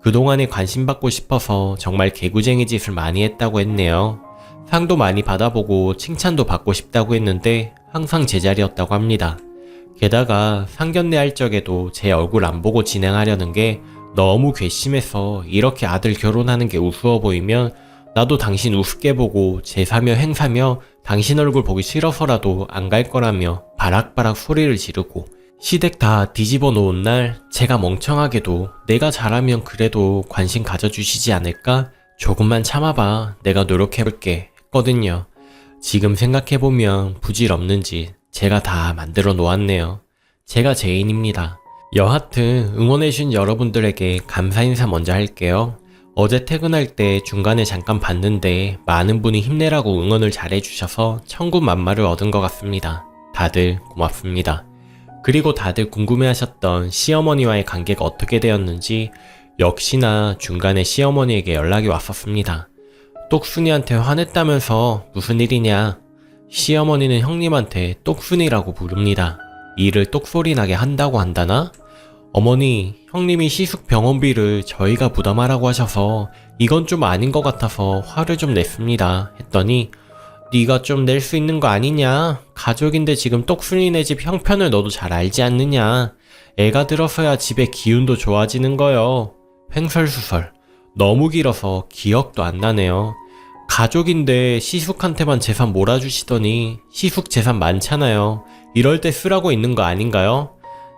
그동안에 관심받고 싶어서 정말 개구쟁이 짓을 많이 했다고 했네요. 상도 많이 받아보고 칭찬도 받고 싶다고 했는데 항상 제자리였다고 합니다. 게다가 상견례 할 적에도 제 얼굴 안 보고 진행하려는 게 너무 괘씸해서 이렇게 아들 결혼하는 게 우스워 보이면 나도 당신 우습게 보고 제사며 행사며 당신 얼굴 보기 싫어서라도 안 갈 거라며 바락바락 소리를 지르고 시댁 다 뒤집어 놓은 날 제가 멍청하게도 내가 잘하면 그래도 관심 가져주시지 않을까? 조금만 참아봐. 내가 노력해볼게 했거든요. 지금 생각해보면 부질없는 짓 제가 다 만들어 놓았네요. 제가 죄인입니다. 여하튼 응원해주신 여러분들에게 감사 인사 먼저 할게요. 어제 퇴근할 때 중간에 잠깐 봤는데 많은 분이 힘내라고 응원을 잘해주셔서 천군만마를 얻은 것 같습니다. 다들 고맙습니다. 그리고 다들 궁금해하셨던 시어머니와의 관계가 어떻게 되었는지 역시나 중간에 시어머니에게 연락이 왔었습니다. 똑순이한테 화냈다면서 무슨 일이냐? 시어머니는 형님한테 똑순이라고 부릅니다. 일을 똑소리 나게 한다고 한다나? 어머니, 형님이 시숙 병원비를 저희가 부담하라고 하셔서 이건 좀 아닌 것 같아서 화를 좀 냈습니다. 했더니 네가 좀 낼 수 있는 거 아니냐? 가족인데 지금 똑순이네 집 형편을 너도 잘 알지 않느냐? 애가 들어서야 집에 기운도 좋아지는 거요. 횡설수설. 너무 길어서 기억도 안 나네요. 가족인데 시숙한테만 재산 몰아주시더니 시숙 재산 많잖아요. 이럴 때 쓰라고 있는 거 아닌가요?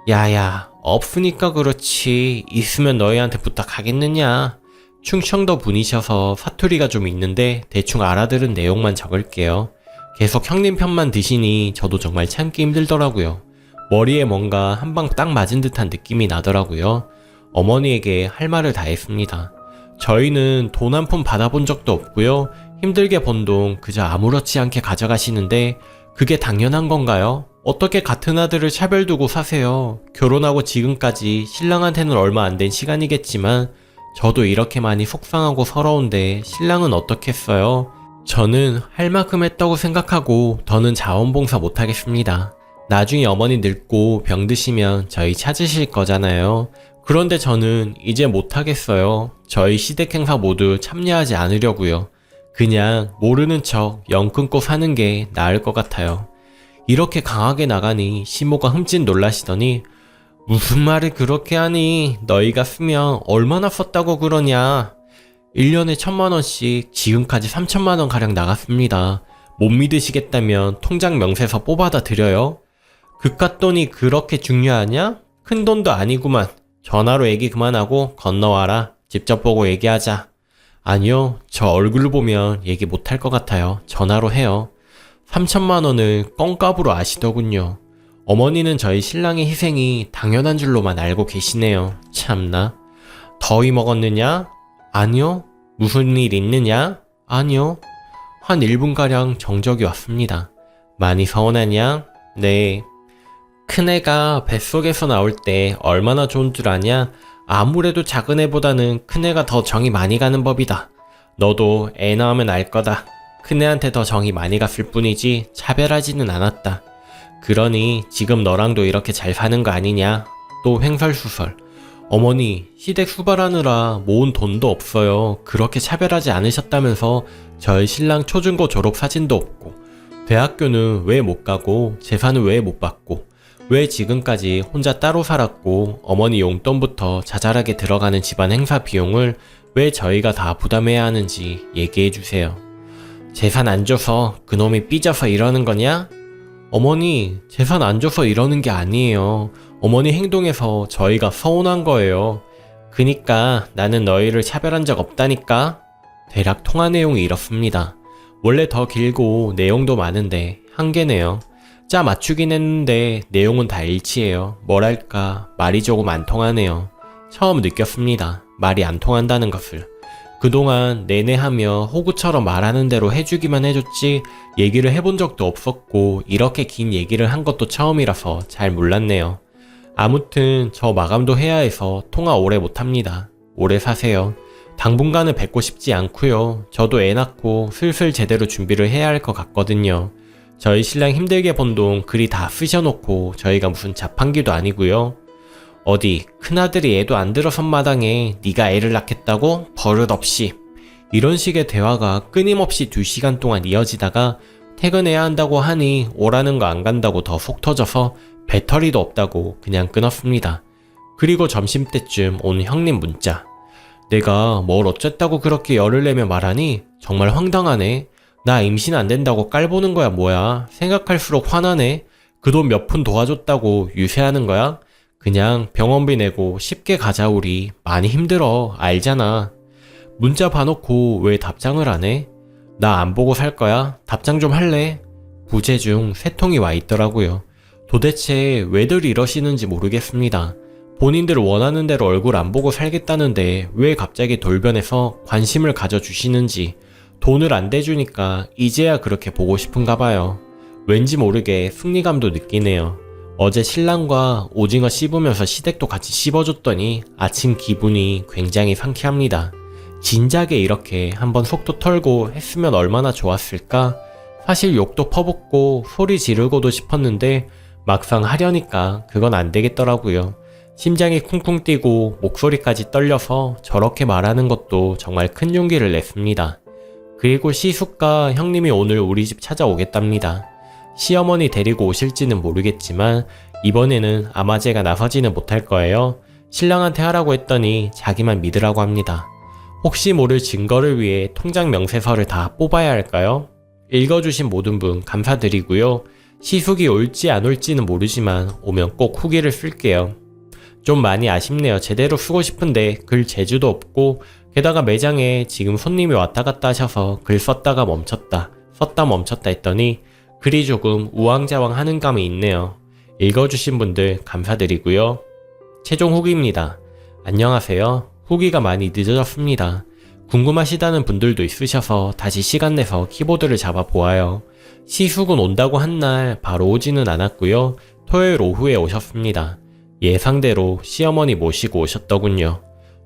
야야, 없으니까 그렇지. 있으면 너희한테 부탁하겠느냐. 충청도 분이셔서 사투리가 좀 있는데 대충 알아들은 내용만 적을게요. 계속 형님 편만 드시니 저도 정말 참기 힘들더라고요. 머리에 뭔가 한 방 딱 맞은 듯한 느낌이 나더라고요. 어머니에게 할 말을 다 했습니다. 저희는 돈 한 푼 받아본 적도 없고요. 힘들게 번 돈 그저 아무렇지 않게 가져가시는데 그게 당연한 건가요? 어떻게 같은 아들을 차별 두고 사세요? 결혼하고 지금까지 신랑한테는 얼마 안 된 시간이겠지만 저도 이렇게 많이 속상하고 서러운데 신랑은 어떻겠어요? 저는 할 만큼 했다고 생각하고 더는 자원봉사 못하겠습니다. 나중에 어머니 늙고 병드시면 저희 찾으실 거잖아요. 그런데 저는 이제 못하겠어요. 저희 시댁 행사 모두 참여하지 않으려고요. 그냥 모르는 척 영 끊고 사는 게 나을 것 같아요. 이렇게 강하게 나가니 시모가 흠칫 놀라시더니 무슨 말을 그렇게 하니? 너희가 쓰면 얼마나 썼다고 그러냐? 1년에 1,000만원씩 지금까지 3,000만원 가량 나갔습니다. 못 믿으시겠다면 통장 명세서 뽑아다 드려요. 그깟 돈이 그렇게 중요하냐? 큰 돈도 아니구만. 전화로 얘기 그만하고 건너와라. 직접 보고 얘기하자. 아니요, 저 얼굴 보면 얘기 못할 것 같아요. 전화로 해요. 3,000만원을 껌값으로 아시더군요. 어머니는 저희 신랑의 희생이 당연한 줄로만 알고 계시네요. 참나. 더위 먹었느냐? 아니요. 무슨 일 있느냐? 아니요. 한 1분가량 정적이 왔습니다. 많이 서운하냐? 네. 큰애가 뱃속에서 나올 때 얼마나 좋은 줄 아냐? 아무래도 작은 애보다는 큰애가 더 정이 많이 가는 법이다. 너도 애 낳으면 알 거다. 큰애한테 더 정이 많이 갔을 뿐이지 차별하지는 않았다. 그러니 지금 너랑도 이렇게 잘 사는 거 아니냐? 또 횡설수설. 어머니, 시댁 수발하느라 모은 돈도 없어요. 그렇게 차별하지 않으셨다면서 저희 신랑 초중고 졸업 사진도 없고 대학교는 왜 못 가고 재산은 왜 못 받고 왜 지금까지 혼자 따로 살았고 어머니 용돈부터 자잘하게 들어가는 집안 행사 비용을 왜 저희가 다 부담해야 하는지 얘기해주세요. 재산 안 줘서 그놈이 삐져서 이러는 거냐? 어머니, 재산 안 줘서 이러는 게 아니에요. 어머니 행동에서 저희가 서운한 거예요. 그니까 나는 너희를 차별한 적 없다니까? 대략 통화 내용이 이렇습니다. 원래 더 길고 내용도 많은데 한계네요. 짜 맞추긴 했는데 내용은 다 일치해요. 뭐랄까 말이 조금 안 통하네요. 처음 느꼈습니다. 말이 안 통한다는 것을. 그동안 내내 하며 호구처럼 말하는 대로 해주기만 해줬지 얘기를 해본 적도 없었고 이렇게 긴 얘기를 한 것도 처음이라서 잘 몰랐네요. 아무튼 저 마감도 해야 해서 통화 오래 못합니다. 오래 사세요. 당분간은 뵙고 싶지 않고요. 저도 애 낳고 슬슬 제대로 준비를 해야 할 것 같거든요. 저희 신랑 힘들게 번 돈 그리 다 쓰셔놓고 저희가 무슨 자판기도 아니고요. 어디 큰아들이 애도 안 들어선 마당에 네가 애를 낳겠다고? 버릇없이. 이런 식의 대화가 끊임없이 2시간 동안 이어지다가 퇴근해야 한다고 하니 오라는 거 안 간다고 더 속 터져서 배터리도 없다고 그냥 끊었습니다. 그리고 점심때쯤 온 형님 문자. 내가 뭘 어쨌다고 그렇게 열을 내며 말하니 정말 황당하네. 나 임신 안 된다고 깔보는 거야 뭐야. 생각할수록 화나네. 그 돈 몇 푼 도와줬다고 유세하는 거야? 그냥 병원비 내고 쉽게 가자 우리. 많이 힘들어. 알잖아. 문자 봐놓고 왜 답장을 안 해? 나 안 보고 살 거야. 답장 좀 할래? 부재 중 3통이 와 있더라고요. 도대체 왜들 이러시는지 모르겠습니다. 본인들 원하는 대로 얼굴 안 보고 살겠다는데 왜 갑자기 돌변해서 관심을 가져주시는지. 돈을 안 대주니까 이제야 그렇게 보고 싶은가 봐요. 왠지 모르게 승리감도 느끼네요. 어제 신랑과 오징어 씹으면서 시댁도 같이 씹어줬더니 아침 기분이 굉장히 상쾌합니다. 진작에 이렇게 한번 속도 털고 했으면 얼마나 좋았을까? 사실 욕도 퍼붓고 소리 지르고도 싶었는데 막상 하려니까 그건 안 되겠더라고요. 심장이 쿵쿵 뛰고 목소리까지 떨려서 저렇게 말하는 것도 정말 큰 용기를 냈습니다. 그리고 시숙과 형님이 오늘 우리 집 찾아오겠답니다. 시어머니 데리고 오실지는 모르겠지만 이번에는 아마 제가 나서지는 못할 거예요. 신랑한테 하라고 했더니 자기만 믿으라고 합니다. 혹시 모를 증거를 위해 통장 명세서를 다 뽑아야 할까요? 읽어주신 모든 분 감사드리고요. 시숙이 올지 안 올지는 모르지만 오면 꼭 후기를 쓸게요. 좀 많이 아쉽네요. 제대로 쓰고 싶은데 글 재주도 없고 게다가 매장에 지금 손님이 왔다 갔다 하셔서 글 썼다가 멈췄다 썼다 멈췄다 했더니 글이 조금 우왕좌왕하는 감이 있네요. 읽어주신 분들 감사드리고요. 최종 후기입니다. 안녕하세요. 후기가 많이 늦어졌습니다. 궁금하시다는 분들도 있으셔서 다시 시간 내서 키보드를 잡아보아요. 시숙은 온다고 한 날 바로 오지는 않았고요. 토요일 오후에 오셨습니다. 예상대로 시어머니 모시고 오셨더군요.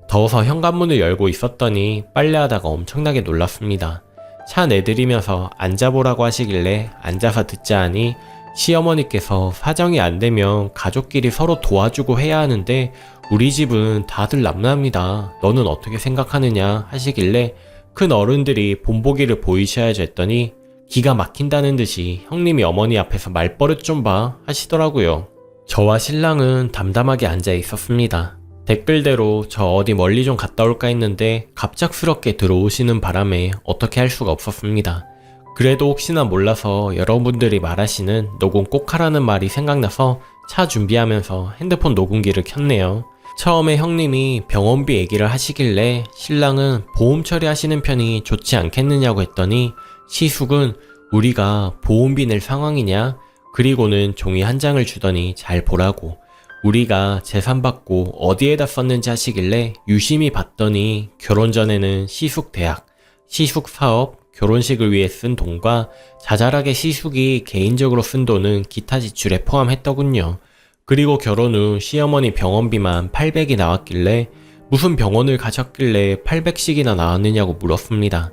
더워서 현관문을 열고 있었더니 빨래하다가 엄청나게 놀랐습니다. 차 내드리면서 앉아보라고 하시길래 앉아서 듣자 하니 시어머니께서 사정이 안 되면 가족끼리 서로 도와주고 해야 하는데 우리 집은 다들 남남이다. 너는 어떻게 생각하느냐 하시길래 큰 어른들이 본보기를 보이셔야죠 했더니 기가 막힌다는 듯이 형님이 어머니 앞에서 말버릇 좀 봐 하시더라고요. 저와 신랑은 담담하게 앉아 있었습니다. 댓글대로 저 어디 멀리 좀 갔다 올까 했는데 갑작스럽게 들어오시는 바람에 어떻게 할 수가 없었습니다. 그래도 혹시나 몰라서 여러분들이 말하시는 녹음 꼭 하라는 말이 생각나서 차 준비하면서 핸드폰 녹음기를 켰네요. 처음에 형님이 병원비 얘기를 하시길래 신랑은 보험 처리하시는 편이 좋지 않겠느냐고 했더니 시숙은 우리가 보험비 낼 상황이냐? 그리고는 종이 한 장을 주더니 잘 보라고 우리가 재산 받고 어디에다 썼는지 하시길래 유심히 봤더니 결혼 전에는 시숙 대학, 시숙 사업, 결혼식을 위해 쓴 돈과 자잘하게 시숙이 개인적으로 쓴 돈은 기타 지출에 포함했더군요. 그리고 결혼 후 시어머니 병원비만 800이 나왔길래 무슨 병원을 가셨길래 800씩이나 나왔느냐고 물었습니다.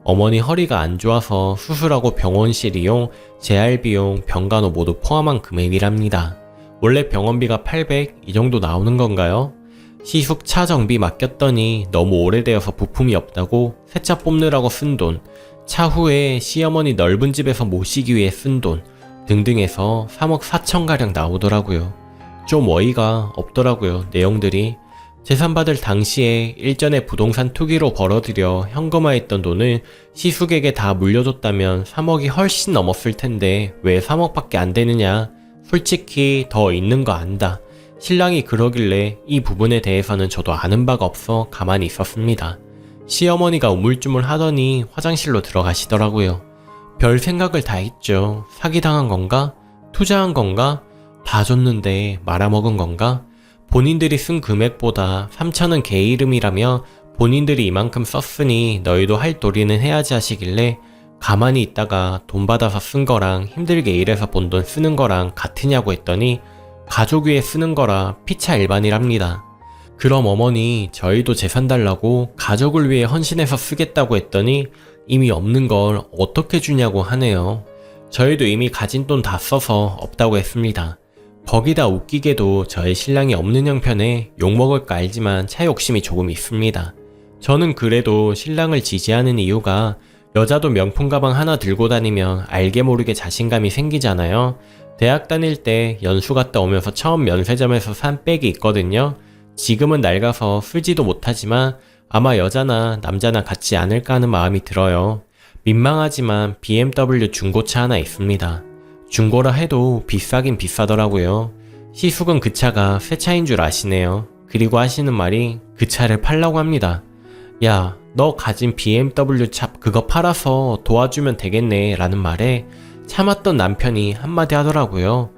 어머니 허리가 안 좋아서 수술하고 병원실 이용, 재활 비용, 병간호 모두 포함한 금액이랍니다. 원래 병원비가 800 이 정도 나오는 건가요? 시숙 차 정비 맡겼더니 너무 오래되어서 부품이 없다고 새 차 뽑느라고 쓴 돈, 차후에 시어머니 넓은 집에서 모시기 위해 쓴 돈 등등 해서 3억 4천가량 나오더라고요. 좀 어이가 없더라고요. 내용들이. 재산 받을 당시에 일전에 부동산 투기로 벌어들여 현금화했던 돈을 시숙에게 다 물려줬다면 3억이 훨씬 넘었을 텐데 왜 3억밖에 안 되느냐. 솔직히 더 있는 거 안다. 신랑이 그러길래 이 부분에 대해서는 저도 아는 바가 없어 가만히 있었습니다. 시어머니가 우물쭈물 하더니 화장실로 들어가시더라고요. 별 생각을 다 했죠. 사기당한 건가? 투자한 건가? 다 줬는데 말아먹은 건가? 본인들이 쓴 금액보다 3천은 걔 이름이라며 본인들이 이만큼 썼으니 너희도 할 도리는 해야지 하시길래 가만히 있다가 돈 받아서 쓴 거랑 힘들게 일해서 본 돈 쓰는 거랑 같으냐고 했더니 가족 위해 쓰는 거라 피차 일반이랍니다. 그럼 어머니 저희도 재산 달라고 가족을 위해 헌신해서 쓰겠다고 했더니 이미 없는 걸 어떻게 주냐고 하네요. 저희도 이미 가진 돈 다 써서 없다고 했습니다. 거기다 웃기게도 저의 신랑이 없는 형편에 욕먹을 거 알지만 차 욕심이 조금 있습니다. 저는 그래도 신랑을 지지하는 이유가 여자도 명품 가방 하나 들고 다니면 알게 모르게 자신감이 생기잖아요. 대학 다닐 때 연수 갔다 오면서 처음 면세점에서 산 백이 있거든요. 지금은 낡아서 쓰지도 못하지만 아마 여자나 남자나 같지 않을까 하는 마음이 들어요. 민망하지만 BMW 중고차 하나 있습니다. 중고라 해도 비싸긴 비싸더라고요. 시숙은 그 차가 새 차인 줄 아시네요. 그리고 하시는 말이 그 차를 팔라고 합니다. 야, 너 가진 BMW 차 그거 팔아서 도와주면 되겠네 라는 말에 참았던 남편이 한마디 하더라고요.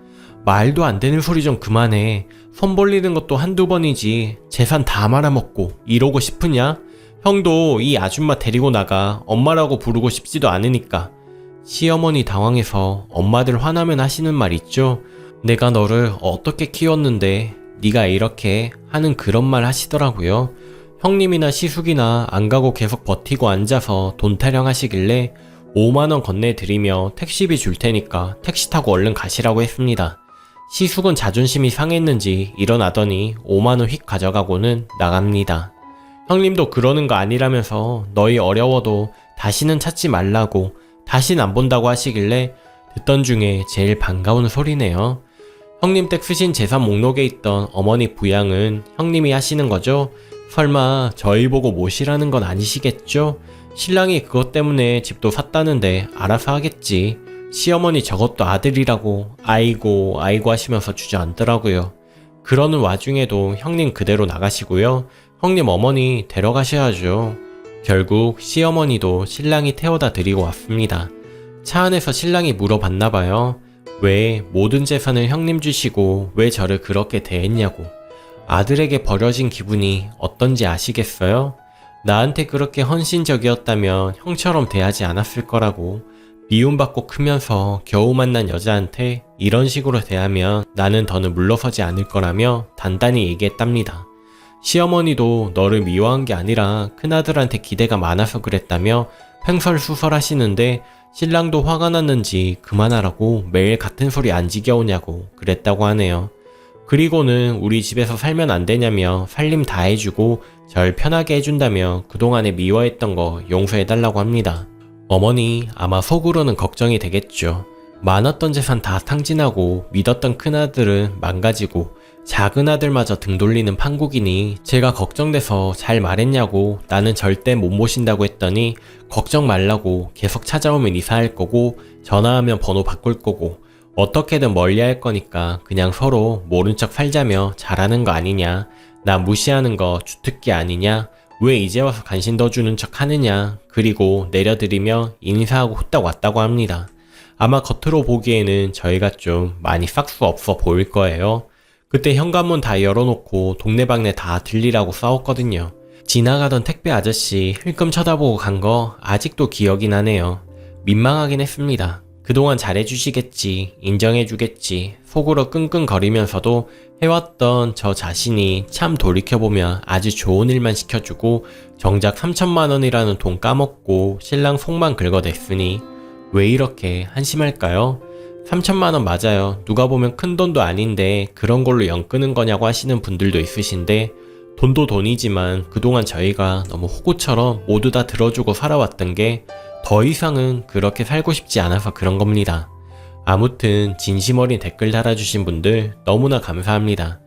말도 안 되는 소리 좀 그만해. 손 벌리는 것도 한두 번이지 재산 다 말아먹고 이러고 싶으냐? 형도 이 아줌마 데리고 나가. 엄마라고 부르고 싶지도 않으니까. 시어머니 당황해서 엄마들 화나면 하시는 말 있죠? 내가 너를 어떻게 키웠는데 네가 이렇게 하는 그런 말 하시더라고요. 형님이나 시숙이나 안 가고 계속 버티고 앉아서 돈 타령하시길래 5만원 건네드리며 택시비 줄 테니까 택시 타고 얼른 가시라고 했습니다. 시숙은 자존심이 상했는지 일어나더니 5만원 휙 가져가고는 나갑니다. 형님도 그러는 거 아니라면서 너희 어려워도 다시는 찾지 말라고 다신 안 본다고 하시길래 듣던 중에 제일 반가운 소리네요. 형님 댁 쓰신 재산 목록에 있던 어머니 부양은 형님이 하시는 거죠? 설마 저희 보고 모시라는 건 아니시겠죠? 신랑이 그것 때문에 집도 샀다는데 알아서 하겠지. 시어머니 저것도 아들이라고 아이고 하시면서 주저앉더라고요. 그러는 와중에도 형님 그대로 나가시고요. 형님 어머니 데려가셔야죠. 결국 시어머니도 신랑이 태워다 드리고 왔습니다. 차 안에서 신랑이 물어봤나봐요. 왜 모든 재산을 형님 주시고 왜 저를 그렇게 대했냐고. 아들에게 버려진 기분이 어떤지 아시겠어요? 나한테 그렇게 헌신적이었다면 형처럼 대하지 않았을 거라고. 미움받고 크면서 겨우 만난 여자한테 이런 식으로 대하면 나는 더는 물러서지 않을 거라며 단단히 얘기했답니다. 시어머니도 너를 미워한 게 아니라 큰아들한테 기대가 많아서 그랬다며 횡설수설하시는데 신랑도 화가 났는지 그만하라고 매일 같은 소리 안 지겨우냐고 그랬다고 하네요. 그리고는 우리 집에서 살면 안 되냐며 살림 다 해주고 절 편하게 해준다며 그동안에 미워했던 거 용서해달라고 합니다. 어머니 아마 속으로는 걱정이 되겠죠. 많았던 재산 다 탕진하고 믿었던 큰아들은 망가지고 작은 아들마저 등 돌리는 판국이니 제가 걱정돼서 잘 말했냐고 나는 절대 못 모신다고 했더니 걱정 말라고 계속 찾아오면 이사할 거고 전화하면 번호 바꿀 거고 어떻게든 멀리할 거니까 그냥 서로 모른 척 살자며 잘하는 거 아니냐. 나 무시하는 거 주특기 아니냐. 왜 이제 와서 간신 더 주는 척 하느냐. 그리고 내려드리며 인사하고 후딱 왔다고 합니다. 아마 겉으로 보기에는 저희가 좀 많이 싹수 없어 보일 거예요. 그때 현관문 다 열어놓고 동네방네 다 들리라고 싸웠거든요. 지나가던 택배 아저씨 힐끔 쳐다보고 간 거 아직도 기억이 나네요. 민망하긴 했습니다. 그동안 잘해주시겠지, 인정해주겠지, 속으로 끙끙거리면서도 해왔던 저 자신이 참 돌이켜보면 아주 좋은 일만 시켜주고 정작 3천만 원이라는 돈 까먹고 신랑 속만 긁어댔으니 왜 이렇게 한심할까요? 3천만 원 맞아요. 누가 보면 큰 돈도 아닌데 그런 걸로 연 끄는 거냐고 하시는 분들도 있으신데 돈도 돈이지만 그동안 저희가 너무 호구처럼 모두 다 들어주고 살아왔던 게 더 이상은 그렇게 살고 싶지 않아서 그런 겁니다. 아무튼 진심 어린 댓글 달아주신 분들 너무나 감사합니다.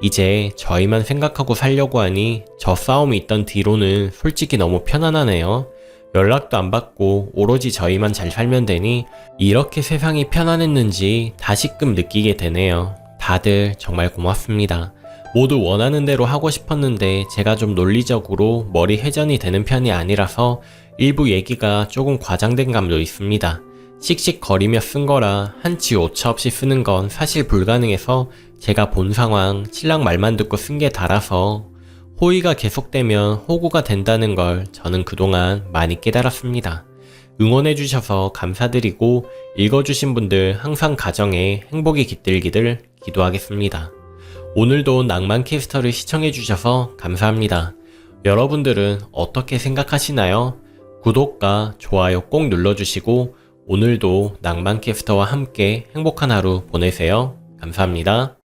이제 저희만 생각하고 살려고 하니 저 싸움이 있던 뒤로는 솔직히 너무 편안하네요. 연락도 안 받고 오로지 저희만 잘 살면 되니 이렇게 세상이 편안했는지 다시금 느끼게 되네요. 다들 정말 고맙습니다. 모두 원하는 대로 하고 싶었는데 제가 좀 논리적으로 머리 회전이 되는 편이 아니라서 일부 얘기가 조금 과장된 감도 있습니다. 씩씩거리며 쓴 거라 한치 오차 없이 쓰는 건 사실 불가능해서 제가 본 상황 신랑 말만 듣고 쓴 게 달아서 호의가 계속되면 호구가 된다는 걸 저는 그동안 많이 깨달았습니다. 응원해주셔서 감사드리고 읽어주신 분들 항상 가정에 행복이 깃들기를 기도하겠습니다. 오늘도 낭만캐스터를 시청해주셔서 감사합니다. 여러분들은 어떻게 생각하시나요? 구독과 좋아요 꼭 눌러주시고 오늘도 낭만캐스터와 함께 행복한 하루 보내세요. 감사합니다.